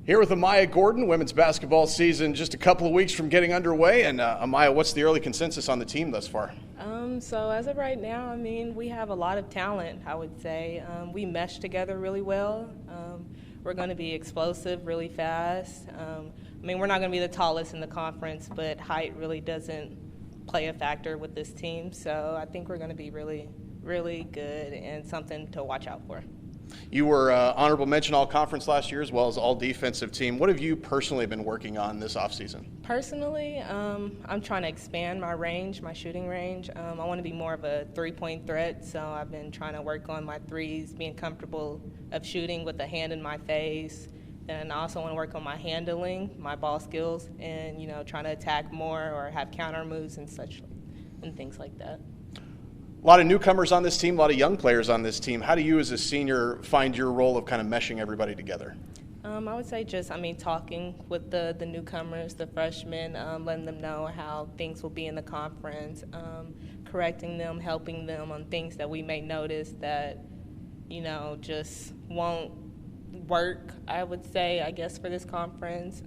Here with Amaya Gordon, women's basketball season just a couple of weeks from getting underway. And Amaya, what's the early consensus on the team thus far? So as of right now, I mean, we have a lot of talent, I would say. We mesh together really well. We're going to be explosive really fast. I mean, we're not going to be the tallest in the conference, but height really doesn't play a factor with this team. So I think we're going to be really, really good and something to watch out for. You were honorable mention all-conference last year as well as all-defensive team. What have you personally been working on this offseason? Personally, I'm trying to expand my range, my shooting range. I want to be more of a three-point threat, so I've been trying to work on my threes, being comfortable of shooting with a hand in my face. And I also want to work on my handling, my ball skills, and, trying to attack more or have counter moves and such, and things like that. A lot of newcomers on this team, a lot of young players on this team. How do you as a senior find your role of kind of meshing everybody together? I would say talking with the newcomers, the freshmen, letting them know how things will be in the conference, correcting them, helping them on things that we may notice that, just won't work, I would say, I guess, for this conference.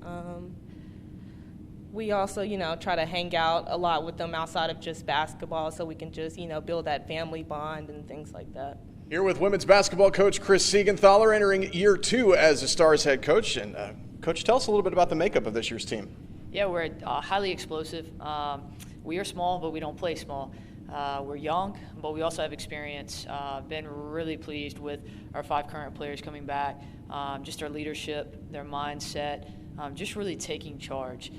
We also, try to hang out a lot with them outside of just basketball so we can just, build that family bond and things like that. Here with women's basketball coach Kris Seigenthaler, entering year 2 as a Stars head coach. And Coach, tell us a little bit about the makeup of this year's team. Yeah, we're highly explosive. We are small, but we don't play small. We're young, but we also have experience. Been really pleased with our 5 current players coming back, just our leadership, their mindset, just really taking charge.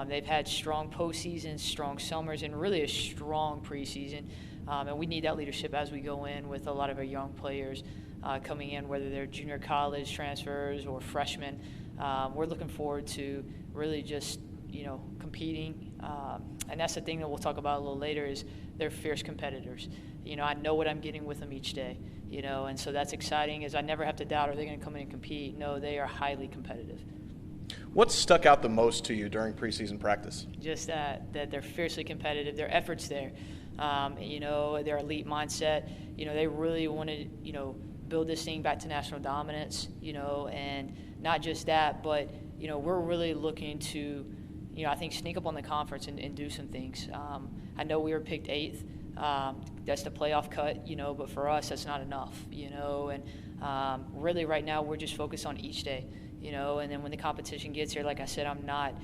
They've had strong postseasons, strong summers, and really a strong preseason. And we need that leadership as we go in with a lot of our young players coming in, whether they're junior college transfers or freshmen. We're looking forward to really just, competing. And that's the thing that we'll talk about a little later is they're fierce competitors. I know what I'm getting with them each day, and so that's exciting is I never have to doubt are they going to come in and compete. No, they are highly competitive. What stuck out the most to you during preseason practice? Just that they're fiercely competitive. Their effort's there. Their elite mindset. They really want to, build this thing back to national dominance. And not just that, but we're really looking to, I think sneak up on the conference and do some things. I know we were picked 8th. That's the playoff cut. But for us, that's not enough. And really right now we're just focused on each day. And then when the competition gets here, like I said, I'm not,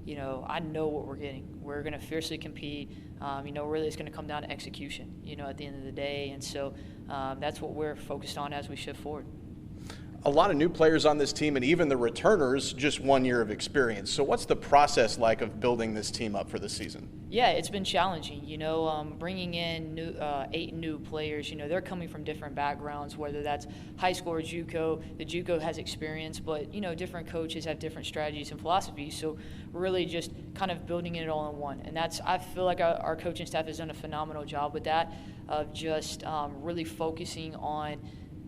I know what we're getting. We're going to fiercely compete. Really it's going to come down to execution, at the end of the day. And so that's what we're focused on as we shift forward. A lot of new players on this team, and even the returners, just 1 year of experience. So what's the process like of building this team up for this season? Yeah, it's been challenging. Bringing in 8 new players, they're coming from different backgrounds, whether that's high school or JUCO. The JUCO has experience, but, different coaches have different strategies and philosophies. So really just kind of building it all in one. And I feel like our coaching staff has done a phenomenal job with that, of just really focusing on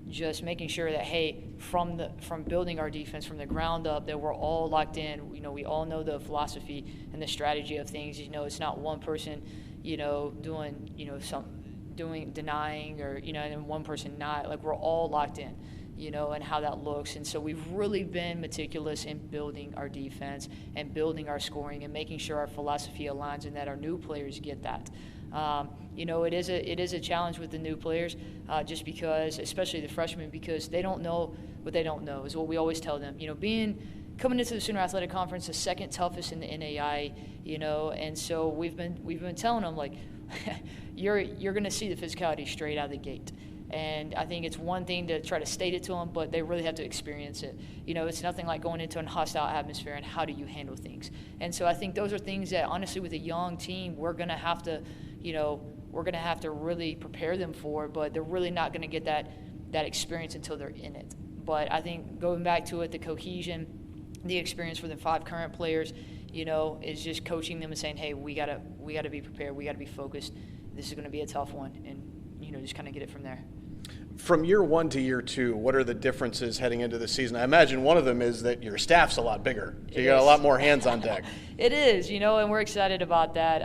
just making sure that, hey, from building our defense from the ground up, that we're all locked in. We all know the philosophy and the strategy of things. It's not one person, doing denying or and one person not. Like we're all locked in, and how that looks. And so we've really been meticulous in building our defense and building our scoring and making sure our philosophy aligns and that our new players get that. It is a challenge with the new players, just because, especially the freshmen, because they don't know what they don't know. Is what we always tell them. Coming into the Sooner Athletic Conference, the second toughest in the NAI. And so we've been telling them like, you're going to see the physicality straight out of the gate. And I think it's one thing to try to state it to them, but they really have to experience it. It's nothing like going into a hostile atmosphere and how do you handle things. And so I think those are things that, honestly, with a young team, we're going to have to, really prepare them for, but they're really not going to get that experience until they're in it. But I think going back to it, the cohesion, the experience for the 5 current players, is just coaching them and saying, hey, we gotta be prepared, we gotta be focused. This is going to be a tough one, and just kind of get it from there. From year 1 to year 2, what are the differences heading into the season? I imagine one of them is that your staff's a lot bigger. So you got a lot more hands on deck. It is, and we're excited about that.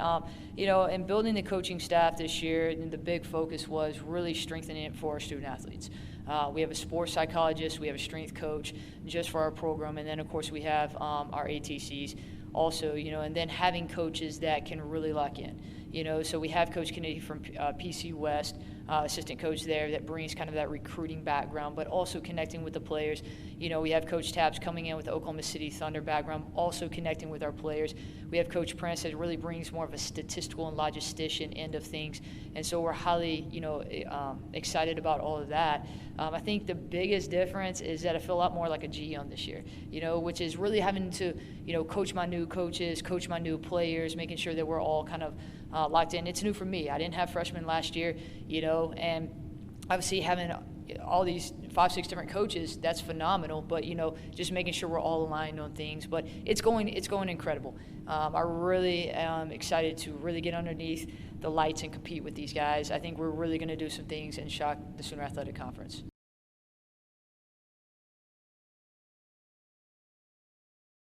And building the coaching staff this year, and the big focus was really strengthening it for our student athletes. We have a sports psychologist. We have a strength coach just for our program. And then, of course, we have our ATCs also, and then having coaches that can really lock in. So we have Coach Kennedy from PC West, assistant coach there, that brings kind of that recruiting background, but also connecting with the players. We have Coach Taps coming in with the Oklahoma City Thunder background, also connecting with our players. We have Coach Prince that really brings more of a statistical and logistician end of things, and so we're highly, excited about all of that. I think the biggest difference is that I feel a lot more like a GM this year, which is really having to, coach my new coaches, coach my new players, making sure that we're all kind of locked in. It's new for me. I didn't have freshmen last year, and obviously having all these 5-6 different coaches, that's phenomenal. But just making sure we're all aligned on things. But it's going incredible. I really am excited to really get underneath the lights and compete with these guys. I think we're really going to do some things and shock the Sooner Athletic Conference.